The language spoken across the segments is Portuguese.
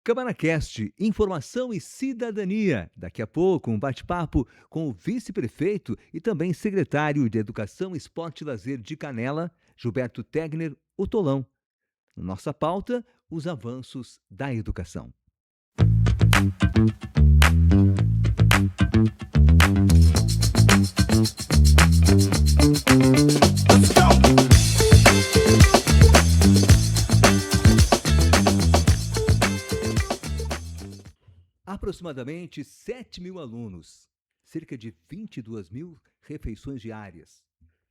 CâmaraCast, informação e cidadania. Daqui a pouco, um bate-papo com o vice-prefeito e também secretário de Educação, Esporte e Lazer de Canela, Gilberto Tegner, o Tolão. Nossa pauta, os avanços da educação. Let's go! Aproximadamente 7.000 alunos, cerca de 22.000 refeições diárias,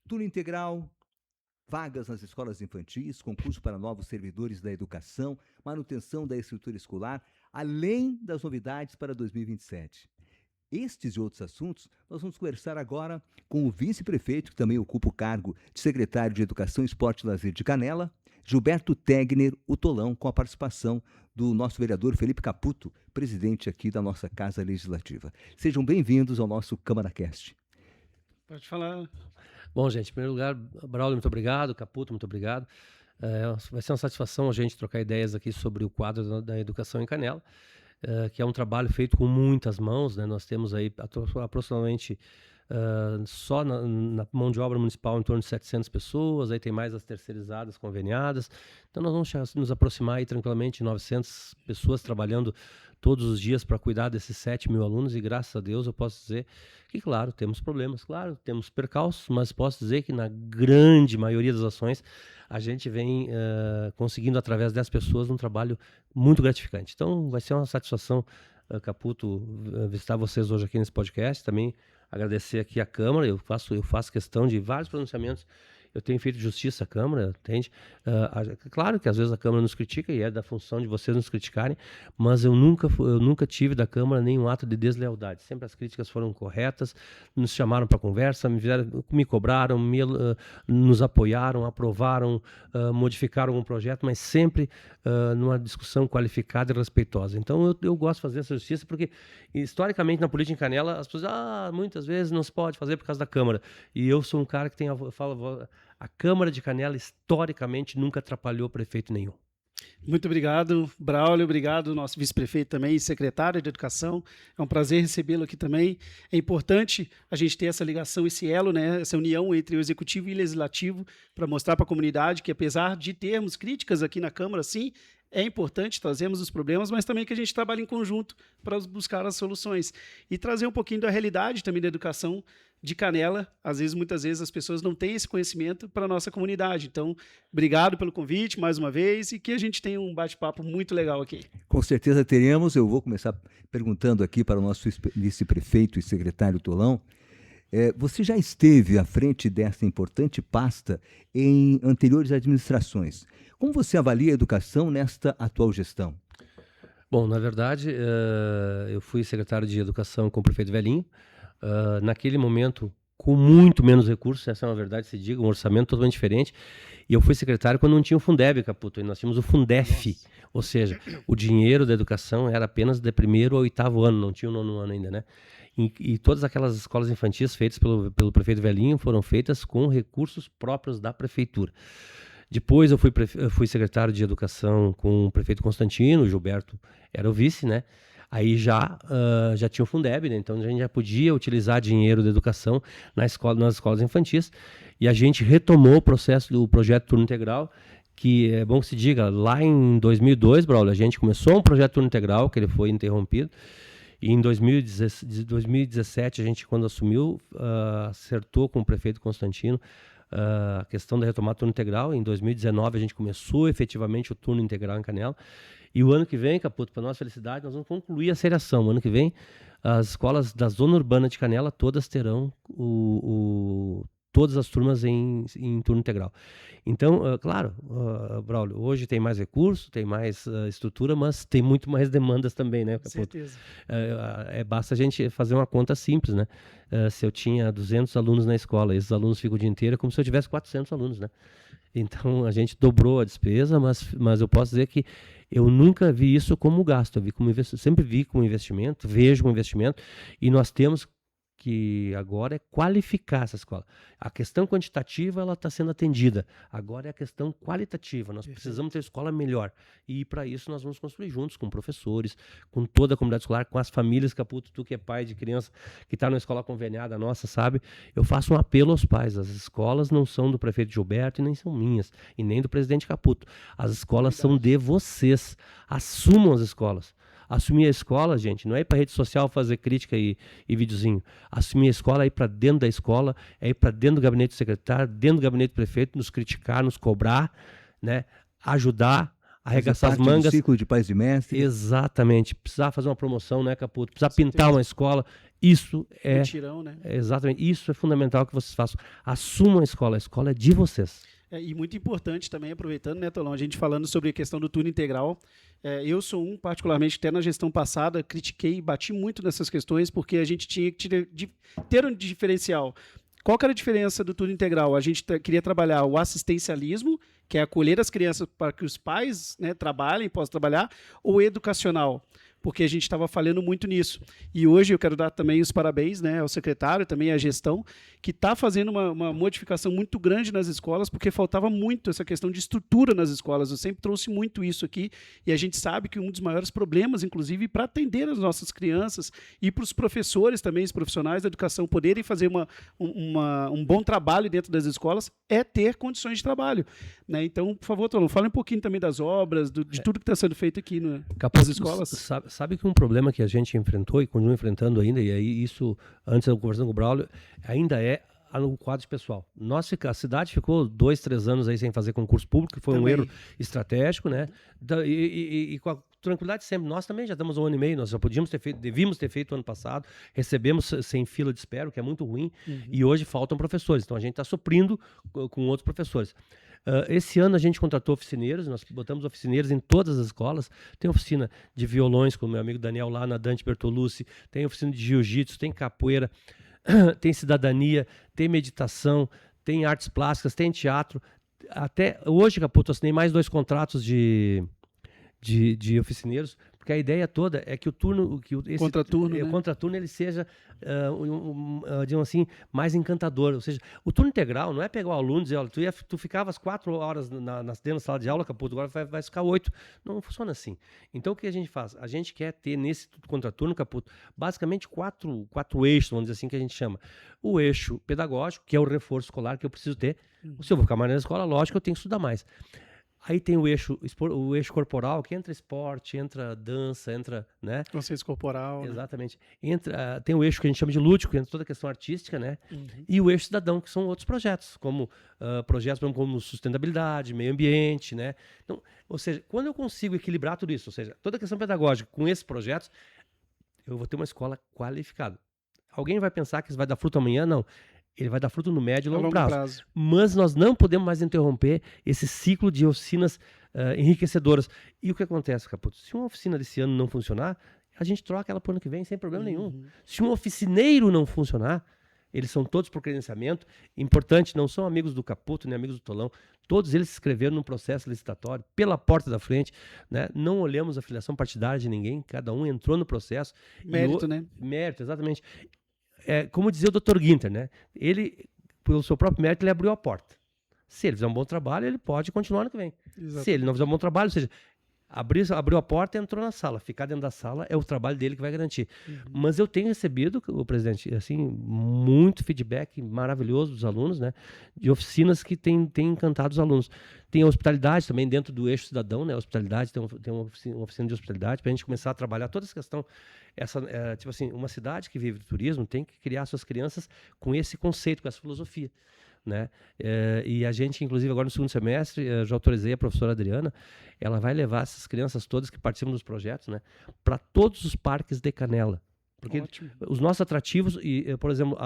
turno integral, vagas nas escolas infantis, concurso para novos servidores da educação, manutenção da estrutura escolar, além das novidades para 2027. Estes e outros assuntos nós vamos conversar agora com o vice-prefeito, que também ocupa o cargo de secretário de Educação, Esporte e Lazer de Canela, Gilberto Tegner, o Tolão, com a participação do nosso vereador Felipe Caputo, presidente aqui da nossa Casa Legislativa. Sejam bem-vindos ao nosso CâmaraCast. Pode falar. Bom, gente, em primeiro lugar, Braulio, muito obrigado, Caputo, muito obrigado. Vai ser uma satisfação a gente trocar ideias aqui sobre o quadro da educação em Canela, que é um trabalho feito com muitas mãos, né? Nós temos aí aproximadamente só na mão de obra municipal em torno de 700 pessoas, aí tem mais as terceirizadas, conveniadas. Então nós vamos nos aproximar aí tranquilamente de 900 pessoas trabalhando todos os dias para cuidar desses 7.000 alunos e graças a Deus eu posso dizer que, claro, temos problemas, claro, temos percalços, mas posso dizer que na grande maioria das ações a gente vem conseguindo através das pessoas um trabalho muito gratificante. Então vai ser uma satisfação, Caputo, visitar vocês hoje aqui nesse podcast, também agradecer aqui à Câmara, eu faço questão de vários pronunciamentos, eu tenho feito justiça à Câmara, entende? Claro que às vezes a Câmara nos critica e é da função de vocês nos criticarem, mas eu nunca tive da Câmara nenhum ato de deslealdade. Sempre as críticas foram corretas, nos chamaram para conversa, me cobraram, nos apoiaram, aprovaram, modificaram um projeto, mas sempre numa discussão qualificada e respeitosa. Então eu gosto de fazer essa justiça porque historicamente na política em Canela as pessoas muitas vezes não se pode fazer por causa da Câmara. E eu sou um cara que a Câmara de Canela, historicamente, nunca atrapalhou prefeito nenhum. Muito obrigado, Braulio. Obrigado, nosso vice-prefeito também e secretário de Educação. É um prazer recebê-lo aqui também. É importante a gente ter essa ligação, esse elo, né, essa união entre o Executivo e o Legislativo para mostrar para a comunidade que, apesar de termos críticas aqui na Câmara, sim, é importante trazermos os problemas, mas também que a gente trabalhe em conjunto para buscar as soluções. E trazer um pouquinho da realidade também da educação de Canela. Muitas vezes as pessoas não têm esse conhecimento para a nossa comunidade. Então, obrigado pelo convite mais uma vez e que a gente tenha um bate-papo muito legal aqui. Com certeza teremos. Eu vou começar perguntando aqui para o nosso vice-prefeito e secretário Tolão. Você já esteve à frente dessa importante pasta em anteriores administrações. Como você avalia a educação nesta atual gestão? Bom, na verdade, eu fui secretário de Educação com o prefeito Velhinho. Naquele momento, com muito menos recursos, essa é uma verdade, se diga, um orçamento totalmente diferente. E eu fui secretário quando não tinha o Fundeb, Caputo, e nós tínhamos o Fundef. Nossa. Ou seja, o dinheiro da educação era apenas de 1º ao 8º ano, não tinha o 9º ano ainda, né? E todas aquelas escolas infantis feitas pelo prefeito Velhinho foram feitas com recursos próprios da prefeitura. Depois eu fui secretário de Educação com o prefeito Constantino, o Gilberto era o vice, né? Aí já tinha o Fundeb, né? Então a gente já podia utilizar dinheiro da educação nas escolas infantis. E a gente retomou o processo do projeto Turno Integral, que é bom que se diga, lá em 2002, Braulio, a gente começou um projeto Turno Integral, que ele foi interrompido. E em 2017, a gente, quando assumiu, acertou com o prefeito Constantino a questão da retomada do turno integral. Em 2019, a gente começou efetivamente o turno integral em Canela. E o ano que vem, Caputo, para nossa felicidade, nós vamos concluir a seriação. O ano que vem, as escolas da zona urbana de Canela todas terão todas as turmas em turno integral. Então, claro, Braulio, hoje tem mais recurso, tem mais estrutura, mas tem muito mais demandas também, né, Caputo? Certeza. Basta a gente fazer uma conta simples, né? Se eu tinha 200 alunos na escola, esses alunos ficam o dia inteiro, é como se eu tivesse 400 alunos, né? Então, a gente dobrou a despesa, mas eu posso dizer que eu nunca vi isso como gasto, sempre vi como investimento, vejo como investimento, e nós temos que agora é qualificar essa escola. A questão quantitativa ela está sendo atendida. Agora é a questão qualitativa. Nós precisamos ter escola melhor. E para isso nós vamos construir juntos com professores, com toda a comunidade escolar, com as famílias. Caputo, tu que é pai de criança que está numa escola conveniada nossa, sabe? Eu faço um apelo aos pais. As escolas não são do prefeito Gilberto e nem são minhas, e nem do presidente Caputo. As escolas são de vocês. Assumam as escolas. Assumir a escola, gente, não é ir para rede social fazer crítica e videozinho. Assumir a escola é ir para dentro da escola, é ir para dentro do gabinete do secretário, dentro do gabinete do prefeito, nos criticar, nos cobrar, né? Ajudar, arregaçar as mangas. Ciclo de pais e mestres. Exatamente. Precisar fazer uma promoção, né, Caputo? Precisar pintar uma escola. Isso é... Mutirão, né? Exatamente. Isso é fundamental que vocês façam. Assumam a escola é de vocês. E muito importante também, aproveitando, né, Tolão, a gente falando sobre a questão do turno integral. Eu sou particularmente, até na gestão passada, critiquei e bati muito nessas questões, porque a gente tinha que ter um diferencial. Qual que era a diferença do turno integral? A gente queria trabalhar o assistencialismo, que é acolher as crianças para que os pais, né, trabalhem, possam trabalhar, ou o educacional, porque a gente estava falhando muito nisso. E hoje eu quero dar também os parabéns, né, ao secretário, também à gestão, que está fazendo uma modificação muito grande nas escolas, porque faltava muito essa questão de estrutura nas escolas. Eu sempre trouxe muito isso aqui, e a gente sabe que um dos maiores problemas, inclusive, para atender as nossas crianças e para os professores também, os profissionais da educação, poderem fazer um bom trabalho dentro das escolas, é ter condições de trabalho, né? Então, por favor, Tolão, fale um pouquinho também das obras, de tudo que está sendo feito aqui nas escolas. Sabe que um problema que a gente enfrentou e continua enfrentando ainda, e aí isso, antes eu conversando com o Braulio, ainda é no quadro pessoal. A cidade ficou 2, 3 anos aí sem fazer concurso público, que foi também um erro estratégico, né? E com a tranquilidade sempre. Nós também já estamos 1 ano e meio, nós já devíamos ter feito ano passado, recebemos sem fila de espera, que é muito ruim, e hoje faltam professores, então a gente está suprindo com outros professores. Esse ano a gente contratou oficineiros, nós botamos oficineiros em todas as escolas. Tem oficina de violões, com o meu amigo Daniel lá na Dante Bertolucci, tem oficina de jiu-jitsu, tem capoeira, tem cidadania, tem meditação, tem artes plásticas, tem teatro. Até hoje, Caputo, assinei mais 2 contratos de oficineiros, porque a ideia toda é que o turno, esse contraturno, né? O contraturno ele seja, digamos assim, mais encantador. Ou seja, o turno integral não é pegar o aluno e dizer, olha, tu ficava as 4 horas dentro da sala de aula, Caputo, agora vai ficar 8. Não funciona assim. Então o que a gente faz? A gente quer ter nesse contraturno, Caputo, basicamente 4 eixos, vamos dizer assim, que a gente chama. O eixo pedagógico, que é o reforço escolar que eu preciso ter. Se eu vou ficar mais na escola, lógico que eu tenho que estudar mais. Aí tem o eixo corporal, que entra esporte, entra dança, entra, né? Consciência corporal. Exatamente. Né? Tem o eixo que a gente chama de lúdico, que entra toda a questão artística, né? E o eixo cidadão, que são outros projetos, como projetos como sustentabilidade, meio ambiente, né? Então, ou seja, quando eu consigo equilibrar tudo isso, ou seja, toda a questão pedagógica com esses projetos, eu vou ter uma escola qualificada. Alguém vai pensar que isso vai dar fruto amanhã? Não. Ele vai dar fruto no médio e longo prazo. Mas nós não podemos mais interromper esse ciclo de oficinas enriquecedoras. E o que acontece, Caputo? Se uma oficina desse ano não funcionar, a gente troca ela para o ano que vem sem problema nenhum. Se um oficineiro não funcionar, eles são todos por credenciamento. Importante, não são amigos do Caputo nem amigos do Tolão. Todos eles se inscreveram num processo licitatório pela porta da frente, né? Não olhamos a filiação partidária de ninguém, cada um entrou no processo. Mérito, né? Mérito, exatamente. Como dizia o Dr. Ginter, né? Ele, pelo seu próprio mérito, ele abriu a porta. Se ele fizer um bom trabalho, ele pode continuar no que vem. Exatamente. Se ele não fizer um bom trabalho, ou seja, abriu a porta e entrou na sala. Ficar dentro da sala é o trabalho dele que vai garantir. Mas eu tenho recebido, o presidente, assim, muito feedback maravilhoso dos alunos, né? De oficinas que tem encantado os alunos. Tem a hospitalidade também dentro do eixo cidadão, né? A hospitalidade, tem uma oficina de hospitalidade para a gente começar a trabalhar toda essa questão. Tipo assim, uma cidade que vive do turismo tem que criar suas crianças com esse conceito, com essa filosofia, né? E a gente, inclusive, agora no segundo semestre, já autorizei a professora Adriana, ela vai levar essas crianças todas que participam dos projetos, né, para todos os parques de Canela. Porque os nossos atrativos, por exemplo,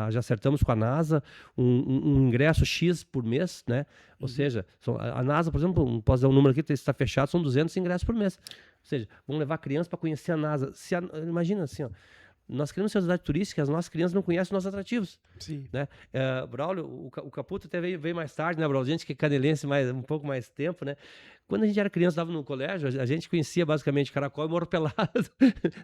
já acertamos com a NASA um ingresso X por mês, né? Ou seja, a NASA, por exemplo, não posso dar um número aqui, está fechado, são 200 ingressos por mês. Ou seja, vamos levar crianças para conhecer a NASA. Imagina assim, ó, nós queremos ser cidade turística, as nossas crianças não conhecem os nossos atrativos. Sim. Né? Braulio, o Caputo até veio mais tarde, né, Braulio? Gente que é canelense um pouco mais tempo, né? Quando a gente era criança, estava no colégio, a gente conhecia basicamente caracol e morro pelado,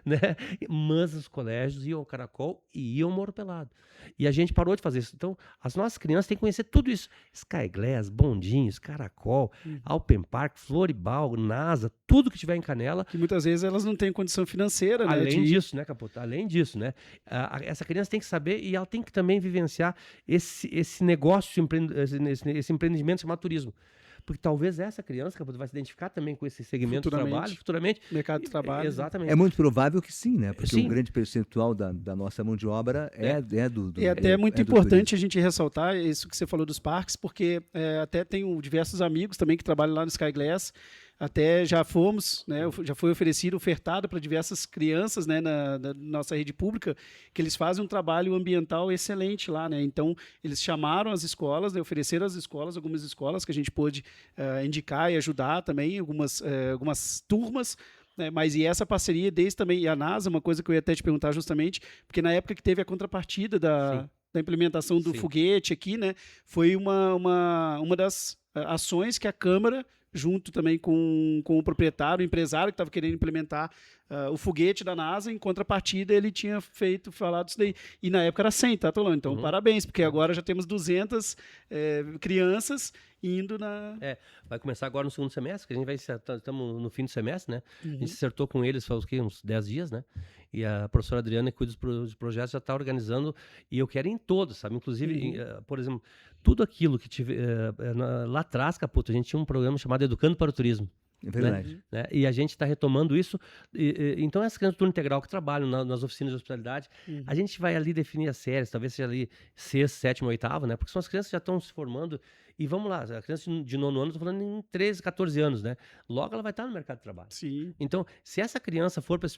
né? Mas os colégios iam ao caracol e iam morro pelado. E a gente parou de fazer isso. Então, as nossas crianças têm que conhecer tudo isso. Sky Glass, bondinhos, caracol, Alpen Park, Floribal, NASA, tudo que tiver em Canela. Que muitas vezes elas não têm condição financeira, né? Além disso, né, Caputo? Além disso, né? Essa criança tem que saber e ela tem que também vivenciar esse negócio, esse empreendimento chamado turismo. Porque talvez essa criança, Caputo, vai se identificar também com esse segmento de trabalho futuramente. Mercado de trabalho. Exatamente. É muito provável que sim, né? Porque Sim. um grande percentual da nossa mão de obra é do E até é muito do importante turismo. a gente ressaltar isso que você falou dos parques, porque até tenho diversos amigos também que trabalham lá no Sky Glass. Até já fomos, né, já foi ofertado para diversas crianças, né, na nossa rede pública, que eles fazem um trabalho ambiental excelente lá, né? Então, eles chamaram as escolas, né, ofereceram às escolas, algumas escolas que a gente pôde indicar e ajudar também, algumas turmas, né, mas e essa parceria desde também, e a NASA, uma coisa que eu ia até te perguntar justamente, porque na época que teve a contrapartida da implementação do foguete aqui, né, foi uma das ações que a Câmara, junto também com o proprietário, o empresário que estava querendo implementar o foguete da NASA, em contrapartida ele tinha falado isso daí. E na época era 100, tá, Tolão? Então, parabéns, porque agora já temos 200 crianças indo na... Vai começar agora no segundo semestre, que a gente vai... Estamos no fim do semestre, né? A gente acertou com eles faz uns 10 dias, né? E a professora Adriana, que cuida dos projetos, já está organizando, e eu quero ir em todos, sabe? Inclusive, por exemplo, tudo aquilo que tive... lá atrás, Caputo, a gente tinha um programa chamado Educando para o Turismo. É verdade. Né? E a gente está retomando isso. Então, essas crianças do turno integral que trabalham nas oficinas de hospitalidade, a gente vai ali definir as séries, talvez seja ali sexta, sétima, oitava, né? Porque são as crianças que já estão se formando. E vamos lá, a criança de 9º ano, estou falando em 13, 14 anos, né? Logo ela vai estar no mercado de trabalho. Sim. Então, se essa criança for para...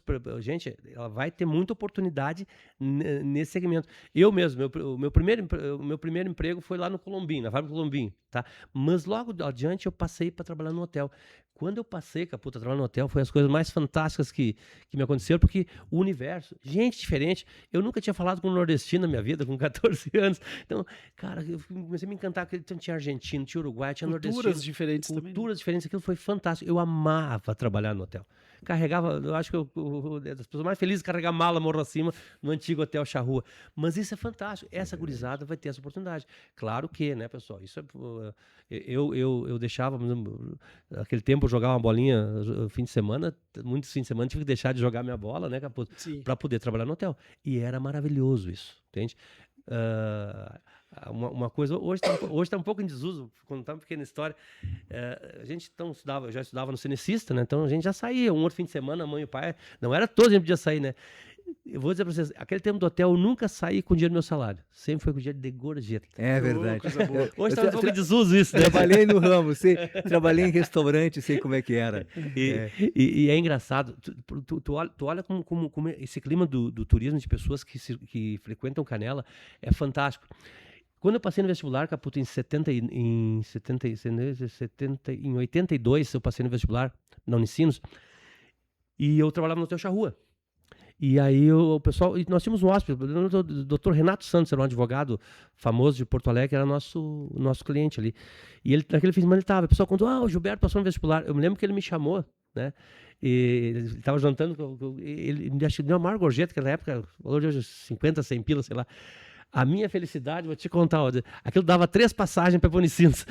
Gente, ela vai ter muita oportunidade nesse segmento. Eu mesmo, o meu primeiro emprego foi lá no Colombinho, na fábrica do Colombinho, tá? Mas logo adiante eu passei para trabalhar no hotel. Quando eu passei, Caputo, a trabalhar no hotel, foi as coisas mais fantásticas que me aconteceram, porque o universo, gente diferente. Eu nunca tinha falado com um nordestino na minha vida, com 14 anos. Então, cara, eu comecei a me encantar, porque tinha argentino, tinha uruguaio, tinha nordestino. Culturas diferentes também. Culturas diferentes, aquilo foi fantástico. Eu amava trabalhar no hotel. Carregava, eu acho que as pessoas mais felizes carregar mala morro acima no antigo Hotel Charrua. Mas isso é fantástico. Essa gurizada vai ter essa oportunidade. Claro que, né, pessoal? Isso eu deixava, naquele tempo eu jogava uma bolinha fim de semana, muitos fins de semana tive que deixar de jogar minha bola, né, Caputo? Para poder trabalhar no hotel. E era maravilhoso isso, entende? Uma coisa, hoje está um pouco em desuso, vou contar uma pequena história. A gente então eu já estudava no Cenecista, né? Então a gente já saía, um outro fim de semana, a mãe e o pai, não era todo a gente podia sair, né? Eu vou dizer para vocês, aquele tempo do hotel eu nunca saí com o dinheiro do meu salário, sempre foi com o dinheiro de gorjeta. É verdade. Hoje está um pouco em desuso isso, né? Trabalhei no ramo, trabalhei em restaurante, sei como é que era. E é engraçado, tu olha como esse clima do turismo, de pessoas que frequentam Canela, é fantástico. Quando eu passei no vestibular, Caputo, em 82, eu passei no vestibular, na Unicinos, e eu trabalhava no Hotel Charrua. E aí o pessoal, nós tínhamos um hóspede, o Dr. Renato Santos, era um advogado famoso de Porto Alegre, era nosso cliente ali. E ele, naquele fim de semana, ele estava, o pessoal contou, o Gilberto passou no vestibular. Eu me lembro que ele me chamou, né? E ele estava jantando, ele me deu uma maior gorjeta, que na época, o valor de hoje 50, 100 pila, sei lá. A minha felicidade, vou te contar, aquilo dava 3 passagens para Unicinos.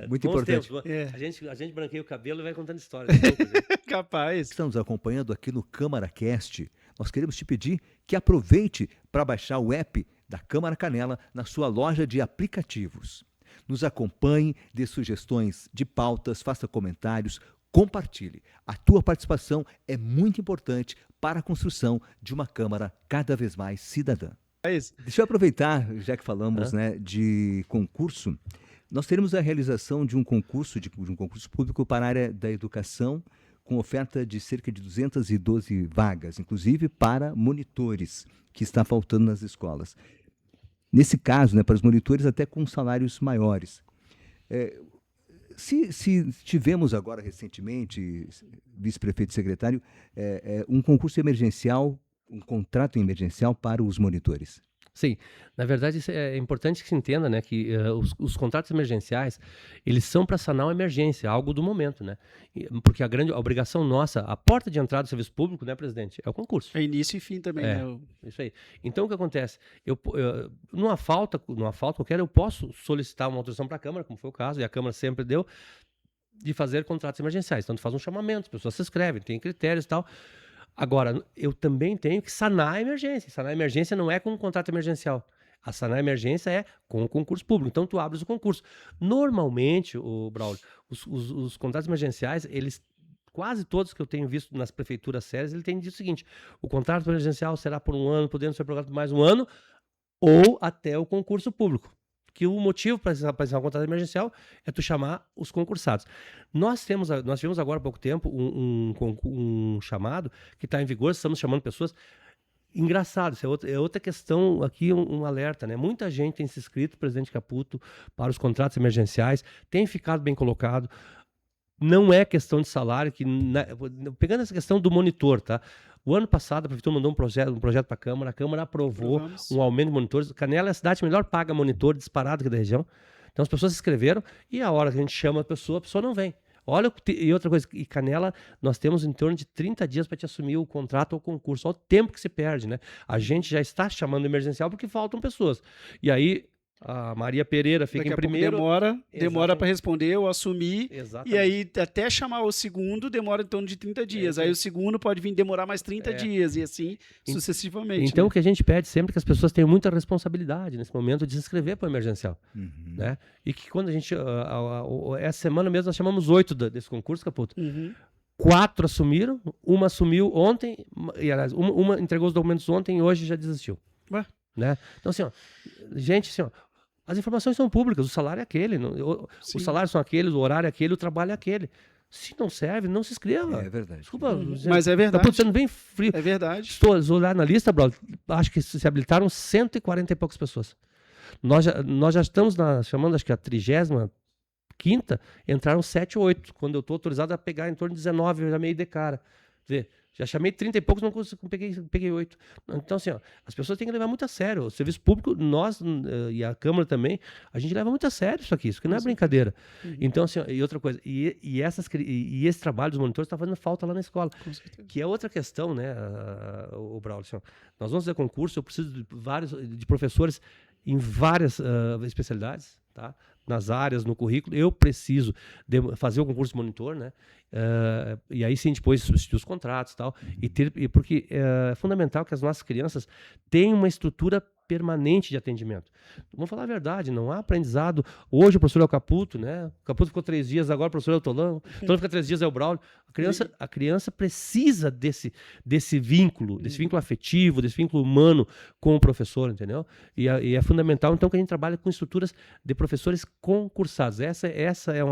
Muito importante. A gente branqueia o cabelo e vai contando história. Capaz. Estamos acompanhando aqui no CâmaraCast. Nós queremos te pedir que aproveite para baixar o app da Câmara Canela na sua loja de aplicativos. Nos acompanhe, dê sugestões de pautas, faça comentários, compartilhe. A tua participação é muito importante para a construção de uma Câmara cada vez mais cidadã. Deixa eu aproveitar, já que falamos de concurso, nós teremos a realização de um concurso público para a área da educação, com oferta de cerca de 212 vagas, inclusive para monitores, que está faltando nas escolas. Nesse caso, para os monitores até com salários maiores. Se tivemos agora recentemente, vice-prefeito e secretário, um concurso emergencial, um contrato emergencial para os monitores. Sim, na verdade isso é importante que se entenda, né, que os contratos emergenciais, eles são para sanar uma emergência, algo do momento, né? Porque a obrigação nossa, a porta de entrada do serviço público, né, presidente, é o concurso. É início e fim também, né? Isso aí. Então o que acontece? Numa falta qualquer, eu posso solicitar uma autorização para a Câmara, como foi o caso, e a Câmara sempre deu, de fazer contratos emergenciais. Então, tu faz um chamamento, as pessoas se inscrevem, tem critérios e tal. Agora, eu também tenho que sanar a emergência. Sanar a emergência não é com um contrato emergencial. A sanar a emergência é com o concurso público. Então, tu abres o concurso. Normalmente, o Braulio, os contratos emergenciais, eles, quase todos que eu tenho visto nas prefeituras sérias, ele tem dito o seguinte: o contrato emergencial será por 1 ano, podendo ser prorrogado por mais 1 ano, ou até o concurso público. Que o motivo para encerrar um contrato emergencial é tu chamar os concursados. Nós tivemos agora há pouco tempo um chamado que está em vigor, estamos chamando pessoas. Engraçado, isso é outra questão aqui, um alerta, né? Muita gente tem se inscrito, presidente Caputo, para os contratos emergenciais, tem ficado bem colocado. Não é questão de salário, pegando essa questão do monitor, tá? O ano passado a prefeitura mandou um projeto para a Câmara aprovou um aumento de monitores. Canela é a cidade que melhor paga monitor disparado aqui da região. Então as pessoas se inscreveram e a hora que a gente chama a pessoa não vem. Olha, e outra coisa, e Canela, nós temos em torno de 30 dias para te assumir o contrato ou concurso. Olha o tempo que se perde, né? A gente já está chamando emergencial porque faltam pessoas. E aí a Maria Pereira fica em primeiro. Demora para responder ou assumir. Exatamente. E aí, até chamar o segundo, demora em torno de 30 dias. Aí o segundo pode vir demorar mais 30 dias e assim sucessivamente. Então, né? o que a gente pede sempre é que as pessoas tenham muita responsabilidade nesse momento de se inscrever para o emergencial. Né? E que quando a gente... essa semana mesmo nós chamamos 8 desse concurso, Caputo. 4 assumiram, uma assumiu ontem, e aliás, uma entregou os documentos ontem e hoje já desistiu. Né? Então, assim, gente, assim, as informações são públicas, o salário é aquele, os salários são aqueles, o horário é aquele, o trabalho é aquele. Se não serve, não se inscreva. É verdade. Desculpa, mas é verdade. Tá sendo bem frio. É verdade. Estou olhando na lista, Braulio, acho que se habilitaram 140 e poucas pessoas. Nós já estamos chamando, acho que a 35ª, entraram 7 ou 8. Quando eu estou autorizado a pegar em torno de 19, eu já meio de cara. Vê, já chamei 30 e poucos, não consegui, peguei 8. Então, assim, as pessoas têm que levar muito a sério. O serviço público, nós e a Câmara também, a gente leva muito a sério isso aqui não é brincadeira. Então, assim, e outra coisa, e esse trabalho dos monitores está fazendo falta lá na escola. Que é outra questão, né, o Braulio. Assim, nós vamos fazer concurso, eu preciso de professores em várias especialidades, tá? Nas áreas, no currículo, eu preciso fazer o concurso de monitor, né? E aí sim, depois substituir os contratos e tal. Porque é fundamental que as nossas crianças tenham uma estrutura permanente de atendimento. Vamos falar a verdade, não há aprendizado. Hoje o professor é o Caputo, né? O Caputo ficou 3 dias, agora o professor é o Tolão. O Tolão fica 3 dias, é o Braulio. A criança precisa desse vínculo, afetivo, desse vínculo humano com o professor, entendeu? E é fundamental, então, que a gente trabalhe com estruturas de professores concursados. Essa é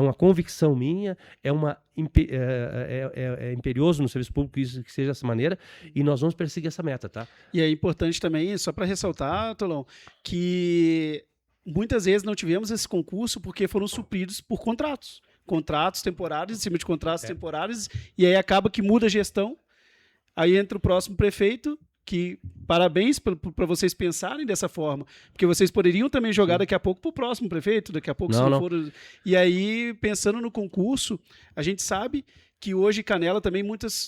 uma convicção minha, é imperioso no serviço público que seja dessa maneira, e nós vamos perseguir essa meta, tá? E é importante também, só para ressaltar, Tolão, que muitas vezes não tivemos esse concurso porque foram supridos por contratos temporários, em cima de contratos temporários, e aí acaba que muda a gestão, aí entra o próximo prefeito, que parabéns para vocês pensarem dessa forma, porque vocês poderiam também jogar daqui a pouco para o próximo prefeito, daqui a pouco se não for... E aí, pensando no concurso, a gente sabe que hoje Canela também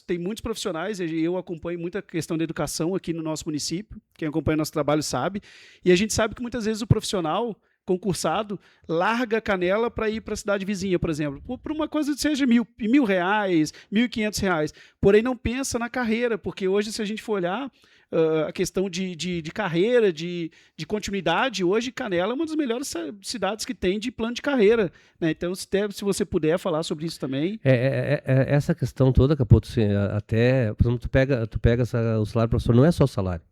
tem muitos profissionais, eu acompanho muita questão da educação aqui no nosso município, quem acompanha nosso trabalho sabe, e a gente sabe que muitas vezes o profissional concursado larga Canela para ir para a cidade vizinha, por exemplo, por uma coisa que seja R$1.000, R$1.500, porém não pensa na carreira, porque hoje, se a gente for olhar a questão de carreira, de continuidade, hoje Canela é uma das melhores cidades que tem de plano de carreira, né? Então, se você puder falar sobre isso também. Essa questão toda, Caputo, até, por exemplo, tu pega o salário do professor, não é só o salário.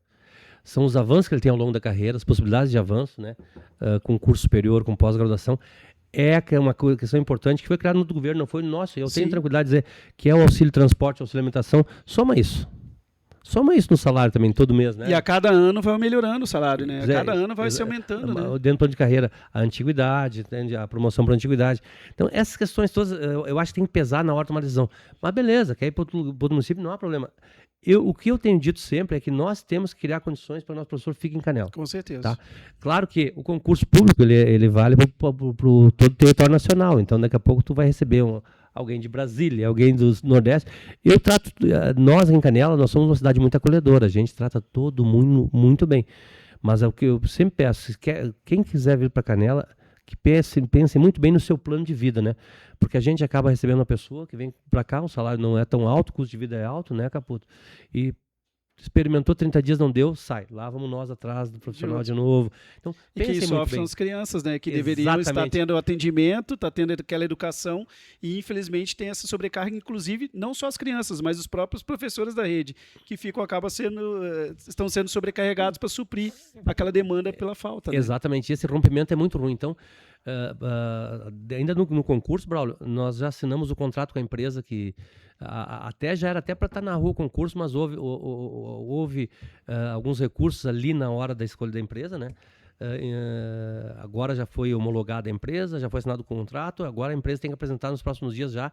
São os avanços que ele tem ao longo da carreira, as possibilidades de avanço, né? Com curso superior, com pós-graduação. É uma questão importante que foi criada no governo, não foi nosso. Eu tenho tranquilidade de dizer que é o auxílio transporte, auxílio alimentação, soma isso. Soma isso no salário também, todo mês, né? E a cada ano vai melhorando o salário, né? A Zé, cada ano vai se aumentando, né? Dentro do plano de carreira, a antiguidade, entende? A promoção para a antiguidade. Então, essas questões todas, eu acho que tem que pesar na hora de tomar decisão. Mas beleza, quer ir para o município, não há problema. O que eu tenho dito sempre é que nós temos que criar condições para o nosso professor fique em Canela. Com certeza. Tá? Claro que o concurso público, ele vale para todo o território nacional. Então, daqui a pouco tu vai receber alguém de Brasília, alguém do Nordeste. Eu trato, nós em Canela, nós somos uma cidade muito acolhedora. A gente trata todo mundo muito bem. Mas é o que eu sempre peço, quem quiser vir para Canela, que pense muito bem no seu plano de vida, né? Porque a gente acaba recebendo uma pessoa que vem para cá, o salário não é tão alto, o custo de vida é alto, né, Caputo? E experimentou 30 dias, não deu, sai. Lá vamos nós atrás do profissional de novo. Então, e quem sofre são as crianças, né? Que deveriam estar tendo atendimento, tá tendo aquela educação e infelizmente tem essa sobrecarga, inclusive não só as crianças, mas os próprios professores da rede, que estão sendo sobrecarregados para suprir aquela demanda pela falta. Né? Exatamente, esse rompimento é muito ruim. Então, ainda no concurso, Braulio, nós já assinamos o contrato com a empresa que até já era até para estar na rua o concurso, mas houve alguns recursos ali na hora da escolha da empresa, né? Agora já foi homologada a empresa, já foi assinado o contrato, agora a empresa tem que apresentar nos próximos dias já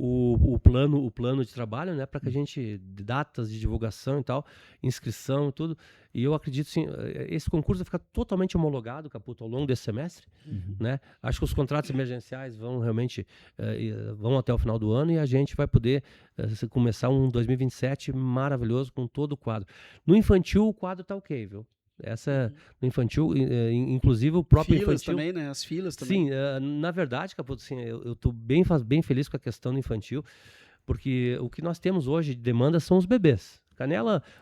o plano de trabalho, né, para que a gente, datas de divulgação e tal, inscrição e tudo, e eu acredito sim, esse concurso vai ficar totalmente homologado, Caputo, ao longo desse semestre, né, acho que os contratos emergenciais vão realmente, vão até o final do ano e a gente vai poder começar um 2027 maravilhoso com todo o quadro. No infantil o quadro tá ok, viu? No infantil, inclusive o próprio filas infantil... também, né? As filas também. Sim, na verdade, Caputo, assim, eu estou bem feliz com a questão do infantil, porque o que nós temos hoje de demanda são os bebês.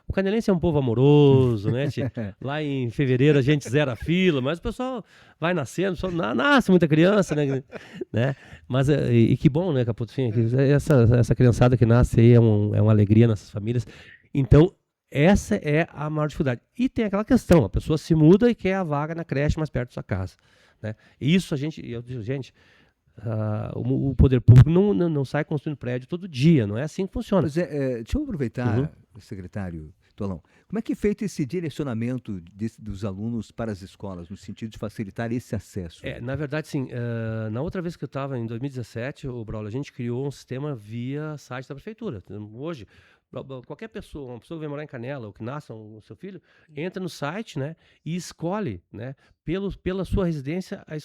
O canelense é um povo amoroso, né? Lá em fevereiro a gente zera a fila, mas o pessoal vai nascendo, nasce muita criança, né? Mas, e que bom, né, Caputo? Assim, essa criançada que nasce aí é uma alegria nessas famílias. Então, essa é a maior dificuldade. E tem aquela questão, a pessoa se muda e quer a vaga na creche mais perto da sua casa. Né? Isso eu digo, gente, o poder público não sai construindo prédio todo dia, não é assim que funciona. Pois deixa eu aproveitar, secretário Tolão, como é que é feito esse direcionamento dos alunos para as escolas, no sentido de facilitar esse acesso? Na verdade, sim. Na outra vez que eu estava, em 2017, Braulio, a gente criou um sistema via site da prefeitura. Hoje, qualquer pessoa, uma pessoa que vem morar em Canela ou que nasça o seu filho, entra no site, né, e escolhe, né, pela sua residência a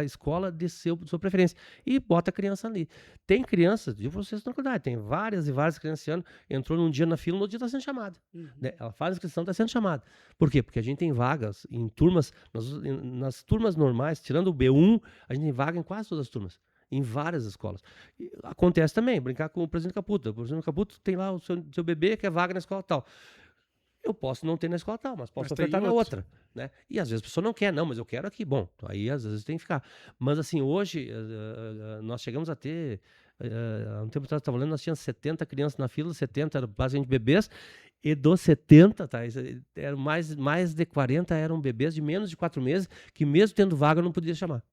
escola de sua preferência e bota a criança ali. Tem crianças, de vocês tranquilidade, tem várias e várias crianças esse ano, entrou num dia na fila, no outro dia está sendo chamada. Né? Ela faz a inscrição, está sendo chamada. Por quê? Porque a gente tem vagas em turmas, nas turmas normais, tirando o B1, a gente tem vaga em quase todas as turmas. Em várias escolas. E acontece também, brincar com o presidente Caputo. O presidente Caputo tem lá o seu bebê que é vaga na escola tal. Eu posso não ter na escola tal, mas posso ofertar na outra. Né? E às vezes a pessoa não quer, não, mas eu quero aqui. Bom, aí às vezes tem que ficar. Mas assim, hoje nós chegamos a ter, há um tempo atrás, estava falando, nós tínhamos 70 crianças na fila, 70 eram basicamente bebês, e dos 70, tá, eram mais de 40 eram bebês de menos de 4 meses, que mesmo tendo vaga não podia chamar.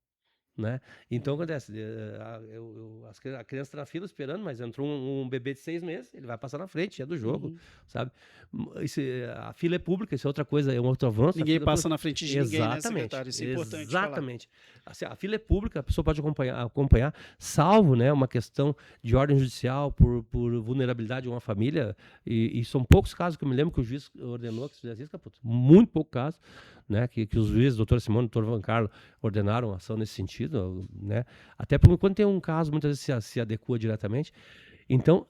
Né? Então acontece, a criança está na fila esperando, mas entrou um bebê de 6 meses, ele vai passar na frente, é do jogo, sabe? A fila é pública, isso é outra coisa, é um outro avanço. Ninguém passa na frente de ninguém, né, exatamente, secretário? Isso é importante exatamente. Assim, a fila é pública, a pessoa pode acompanhar, salvo, né, uma questão de ordem judicial por vulnerabilidade de uma família, e são poucos casos que eu me lembro que o juiz ordenou que se fizesse isso, Caputo. Muito pouco caso, né, que os juízes, doutor Simone e doutor Van Carlo, ordenaram ação nesse sentido, né? Até porque quando tem um caso, muitas vezes se adequa diretamente. Então,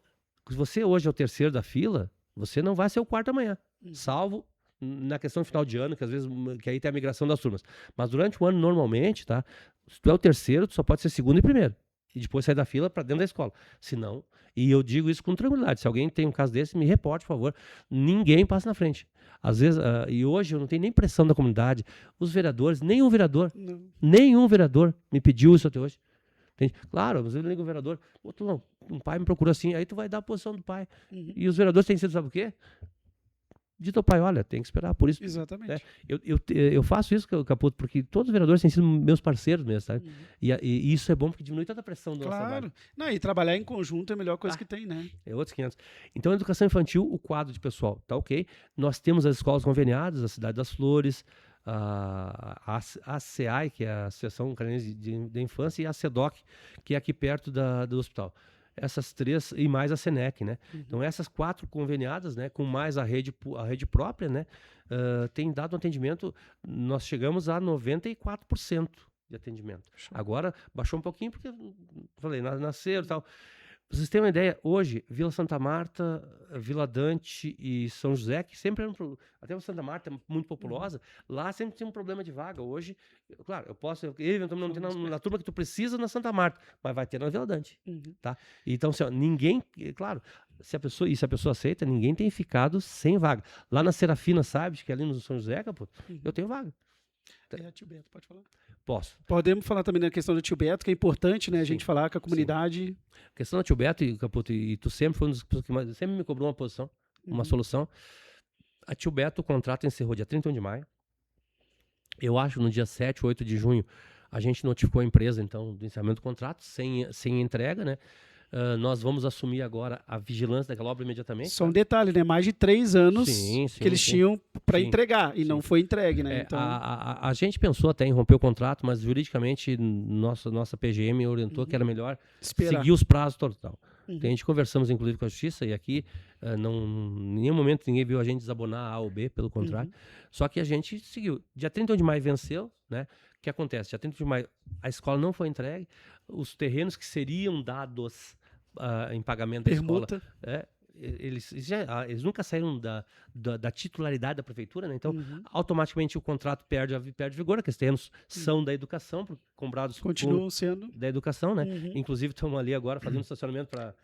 se você hoje é o terceiro da fila, você não vai ser o quarto amanhã, salvo na questão de final de ano, que às vezes que aí tem a migração das turmas. Mas durante o ano, normalmente, tá? Se tu é o terceiro, tu só pode ser segundo e primeiro. E depois sair da fila para dentro da escola. Se não, e eu digo isso com tranquilidade, se alguém tem um caso desse, me reporte, por favor. Ninguém passa na frente. Às vezes, e hoje eu não tenho nem pressão da comunidade, os vereadores, nenhum vereador me pediu isso até hoje. Entende? Claro, às vezes eu ligo o vereador, um pai me procura assim, aí tu vai dar a posição do pai. E os vereadores têm sido, sabe o quê? dito ao pai, olha, tem que esperar, por isso. Exatamente. Eu faço isso, Caputo, porque todos os vereadores têm sido meus parceiros mesmo, sabe? E isso é bom porque diminui toda a pressão do nosso trabalho. Claro. Não, e trabalhar em conjunto é a melhor coisa que tem, né? É outros 500. Então, a educação infantil, o quadro de pessoal, tá ok. Nós temos as escolas conveniadas, a Cidade das Flores, a ACEAI, que é a Associação Canadense de Infância, e a CEDOC, que é aqui perto do hospital. Essas 3 e mais a Senec, né? Então essas 4 conveniadas, né, com mais a rede própria, né, tem dado um atendimento, nós chegamos a 94% de atendimento. Agora baixou um pouquinho porque, falei, nasceram e tal. Pra vocês terem uma ideia, hoje, Vila Santa Marta, Vila Dante e São José, que sempre eram, até o Santa Marta é muito populosa, lá sempre tinha um problema de vaga. Hoje, claro, eu posso, eventualmente não ter na turma que tu precisa na Santa Marta, mas vai ter na Vila Dante, tá? Então, assim, ó, ninguém, claro, se a pessoa aceita, ninguém tem ficado sem vaga. Lá na Serafina, sabe, que é ali no São José, eu tenho vaga. Tio Beto, pode falar? Posso. Podemos falar também na questão do tio Beto, que é importante, né? A Sim. gente falar com a comunidade. A questão do tio Beto, Caputo, e tu sempre foi uma das pessoas que sempre me cobrou uma posição, uma solução. A tio Beto, o contrato encerrou dia 31 de maio. Eu acho no dia 7, 8 de junho, a gente notificou a empresa, então, do encerramento do contrato, sem entrega, né? Nós vamos assumir agora a vigilância daquela obra imediatamente. Só um detalhe, né? Mais de 3 anos que eles tinham para entregar e não foi entregue, né? Então... A gente pensou até em romper o contrato, mas juridicamente nossa PGM orientou que era melhor seguir os prazos total. A gente conversamos inclusive com a Justiça e aqui em nenhum momento ninguém viu a gente desabonar A ou B, pelo contrário. Só que a gente seguiu. Dia 31 de maio venceu, né? O que acontece? Dia 31 de maio a escola não foi entregue, os terrenos que seriam dados em pagamento da escola, eles nunca saíram da titularidade da prefeitura, né? Então, automaticamente o contrato perde vigor, porque os terrenos são da educação, comprados continuam sendo da educação, né? Inclusive, estamos ali agora fazendo estacionamento para...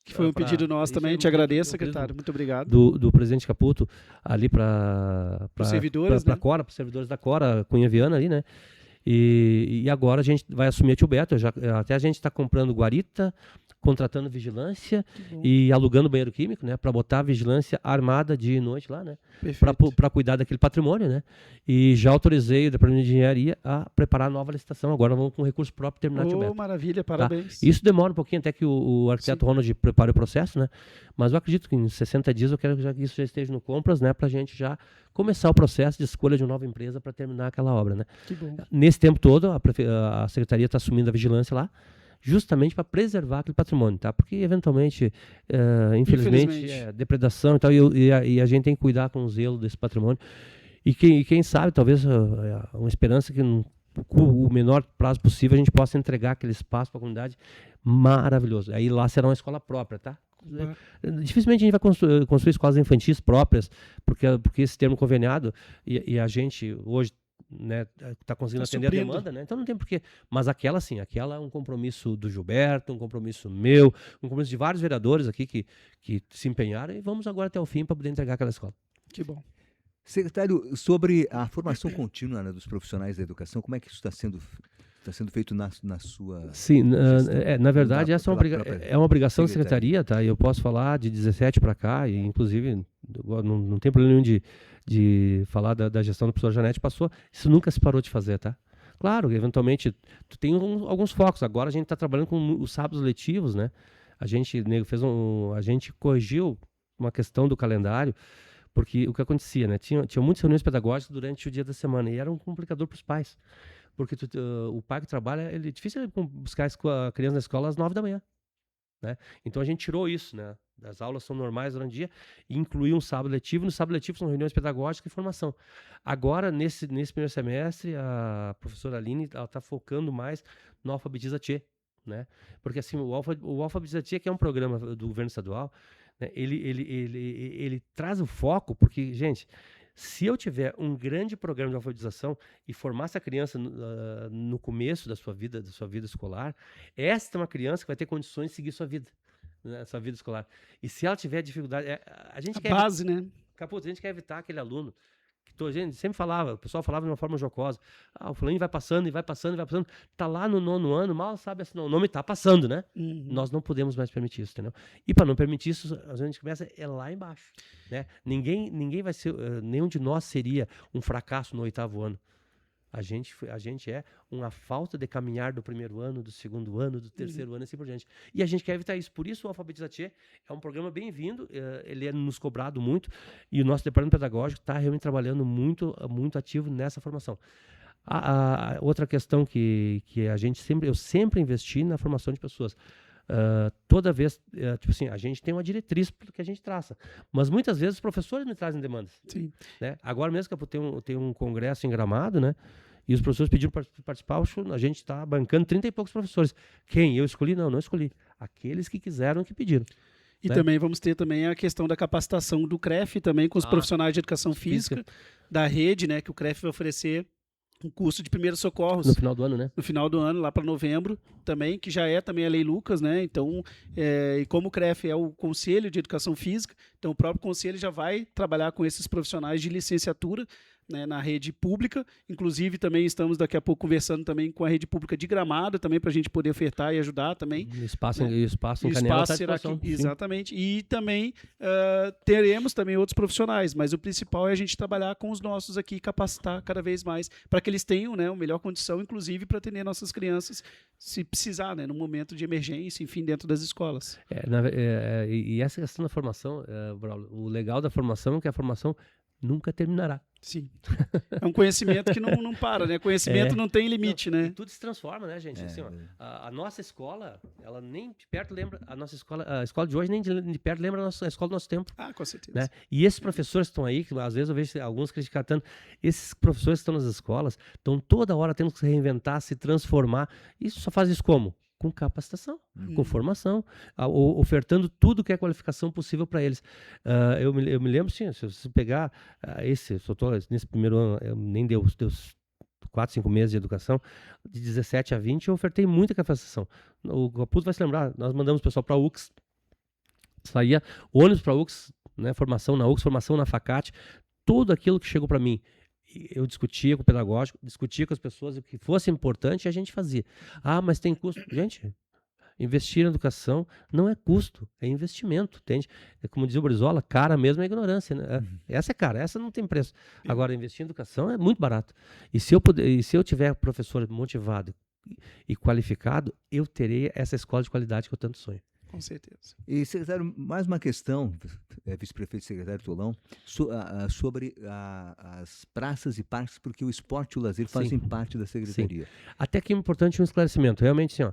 Que foi um pedido nosso também, te agradeço, secretário, muito obrigado. Do presidente Caputo, ali para os servidores, para Cora, para os servidores da Cora, Cunha Viana ali, né? E agora a gente vai assumir a Tio Beto, até a gente está comprando guarita, contratando vigilância e alugando banheiro químico, né, para botar a vigilância armada dia e noite lá, né, para cuidar daquele patrimônio, né, e já autorizei o Departamento de Engenharia a preparar a nova licitação. Agora vamos com recurso próprio terminar a Tio Beto. Maravilha, parabéns. Tá? Isso demora um pouquinho até que o arquiteto Ronald prepare o processo, né, mas eu acredito que em 60 dias eu quero que isso já esteja no compras, né, para a gente já começar o processo de escolha de uma nova empresa para terminar aquela obra, né. Que bom. Nesse tempo todo a secretaria está assumindo a vigilância lá, justamente para preservar aquele patrimônio, tá? Porque eventualmente, infelizmente, depredação e tal, e a gente tem que cuidar com o zelo desse patrimônio. E quem sabe, talvez, uma esperança que o menor prazo possível a gente possa entregar aquele espaço para a comunidade maravilhoso. Aí lá será uma escola própria, tá? Dificilmente a gente vai construir escolas infantis próprias, porque esse termo conveniado e a gente hoje, né, tá conseguindo atender a demanda, né? Então não tem porquê. Mas aquela sim, aquela é um compromisso do Gilberto, um compromisso meu, um compromisso de vários vereadores aqui que se empenharam, e vamos agora até o fim para poder entregar aquela escola. Que bom. Secretário, sobre a formação contínua, né, dos profissionais da educação, como é que isso está sendo feito na sua... Sim, na verdade, essa é uma obrigação da secretaria, tá? Eu posso falar de 17 para cá, e inclusive não tem problema nenhum de falar da gestão da professora Janete, isso nunca se parou de fazer, tá? Claro, eventualmente, tu tem alguns focos. Agora a gente está trabalhando com os sábados letivos, né? A gente corrigiu uma questão do calendário, porque o que acontecia, né? Tinha muitas reuniões pedagógicas durante o dia da semana, e era um complicador para os pais. Porque o pai que trabalha, é difícil buscar a criança na escola às 9 da manhã. Né? Então a gente tirou isso, né? As aulas são normais durante o dia, e incluiu um sábado letivo. No sábado letivo são reuniões pedagógicas e formação. Agora, nesse primeiro semestre, a professora Aline está focando mais no Alfabetiza Tchê, né? Porque assim, o Alfabetiza Tchê, que é um programa do governo estadual, né? Ele traz o foco, porque, gente, se eu tiver um grande programa de alfabetização e formar essa criança no começo da sua vida escolar, esta é uma criança que vai ter condições de seguir sua vida, né, sua vida escolar. E se ela tiver dificuldade, a gente quer base, né? Caputo, a gente quer evitar aquele aluno A gente sempre falava, o pessoal falava de uma forma jocosa. O fulaninho vai passando e vai passando e vai passando. Tá lá no 9º ano, mal sabe assim, o nome tá passando, né? Nós não podemos mais permitir isso, entendeu? E para não permitir isso, a gente começa lá embaixo, né? Ninguém vai ser, nenhum de nós seria um fracasso no 8º ano. A gente é uma falta de caminhar do 1º ano, do 2º ano, do 3º ano e assim por diante. E a gente quer evitar isso. Por isso, o Alfabetiza Tchê é um programa bem-vindo, ele é nos cobrado muito, e o nosso departamento pedagógico está realmente trabalhando muito, muito ativo nessa formação. A outra questão que eu sempre investi na formação de pessoas. Toda vez, tipo assim, a gente tem uma diretriz que a gente traça, mas muitas vezes os professores me trazem demandas. Sim. Né? Agora mesmo que eu tenho um congresso em Gramado, né? E os professores pediram para participar, a gente está bancando 30 e poucos professores. Quem? Eu escolhi? Não escolhi. Aqueles que quiseram, que pediram. E né? também vamos ter também a questão da capacitação do CREF também com os profissionais de educação física da rede, né? Que o CREF vai oferecer um curso de primeiros socorros. No final do ano, né? No final do ano, lá para novembro também, que já é também a Lei Lucas, né? Então, e como o CREF é o Conselho de Educação Física, então o próprio conselho já vai trabalhar com esses profissionais de licenciatura, né, na rede pública. Inclusive, também estamos daqui a pouco conversando também com a rede pública de Gramado, também para a gente poder ofertar e ajudar também. O espaço em Canela Canela será aqui, exatamente. E também teremos também outros profissionais, mas o principal é a gente trabalhar com os nossos aqui e capacitar cada vez mais para que eles tenham, né, uma melhor condição, inclusive para atender nossas crianças, se precisar, né, no momento de emergência, enfim, dentro das escolas. E essa questão da formação, Braulio, o legal da formação é que a formação nunca terminará. Sim. É um conhecimento que não para, né? Conhecimento não tem limite, né? Tudo se transforma, né, gente? Assim, ó, a nossa escola, ela nem de perto lembra a nossa escola, a escola de hoje nem de perto lembra a escola do nosso tempo. Com certeza. Né? E esses professores que estão aí, que às vezes eu vejo alguns criticando, esses professores que estão nas escolas estão toda hora tendo que se reinventar, se transformar. Isso só faz isso como? Com capacitação, com formação, ofertando tudo que é qualificação possível para eles. Eu me lembro, sim, se você pegar nesse primeiro ano, nem deu 4, 5 meses de educação, de 17 a 20, eu ofertei muita capacitação. O Caputo vai se lembrar, nós mandamos o pessoal para a UX, saía ônibus para a UX, né, formação na UX, formação na FACAT, tudo aquilo que chegou para mim. Eu discutia com o pedagógico, discutia com as pessoas, o que fosse importante a gente fazia. Mas tem custo. Gente, investir na educação não é custo, é investimento, entende? É como dizia o Brizola, cara mesmo é ignorância. Né? Essa é cara, essa não tem preço. Agora, investir em educação é muito barato. E se eu tiver professor motivado e qualificado, eu terei essa escola de qualidade que eu tanto sonho. Com certeza. E, secretário, mais uma questão, vice-prefeito e secretário Tolão, sobre as praças e parques, porque o esporte e o lazer fazem parte da secretaria. Sim. Até que é importante um esclarecimento. Realmente, assim,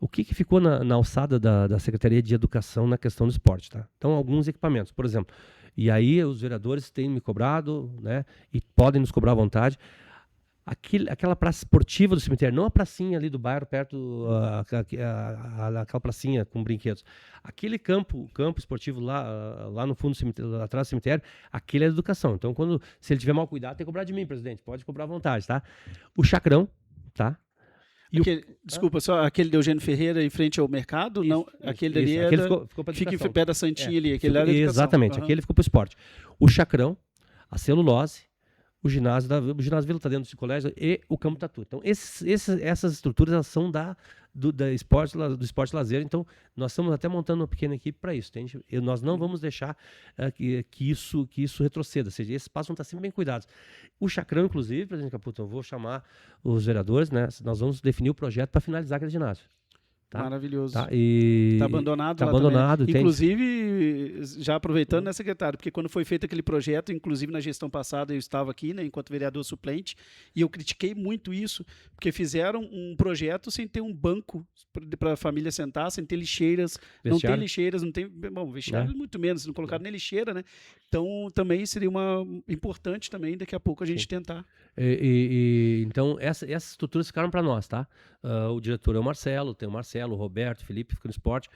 o que ficou na alçada da Secretaria de Educação na questão do esporte? Tá? Então, alguns equipamentos, por exemplo. E aí, os vereadores têm me cobrado, né, e podem nos cobrar à vontade. Aquela praça esportiva do cemitério, não a pracinha ali do bairro, perto, aquela pracinha com brinquedos. Aquele campo esportivo lá no fundo do cemitério, atrás do cemitério, aquele é educação. Então, se ele tiver mal cuidado, tem que cobrar de mim, presidente. Pode cobrar à vontade, tá? O Chacrão, tá? Desculpa, só aquele de Eugênio Ferreira em frente ao mercado? Aquele ali aquele ficou para fica em pé da Santinha ali. Aquele era educação. Exatamente, aquele ficou para o esporte. O Chacrão, a celulose, o ginásio Vila está dentro do colégio e o campo tatu. Então, essas estruturas elas são do esporte lazer. Então, nós estamos até montando uma pequena equipe para isso. Entende? Nós não vamos deixar que isso retroceda. Ou seja, esses espaços vão estar sempre bem cuidados. O Chacrão, inclusive, presidente Caputo, eu vou chamar os vereadores, né? Nós vamos definir o projeto para finalizar aquele ginásio. Tá? Maravilhoso. Tá, e... Tá abandonado tá lá abandonado. também. Inclusive, já aproveitando, né, secretário, porque quando foi feito aquele projeto, inclusive na gestão passada eu estava aqui, né, enquanto vereador suplente, e eu critiquei muito isso, porque fizeram um projeto sem ter um banco para a família sentar, sem ter lixeiras, não tem lixeiras, não tem, bom, vestiário muito menos, não colocaram nem lixeira, né? Então, também seria importante também, daqui a pouco, a gente tentar. Então, essas estruturas ficaram para nós, tá? O diretor é o Marcelo, tem o Marcelo, o Roberto, o Felipe, fica no esporte.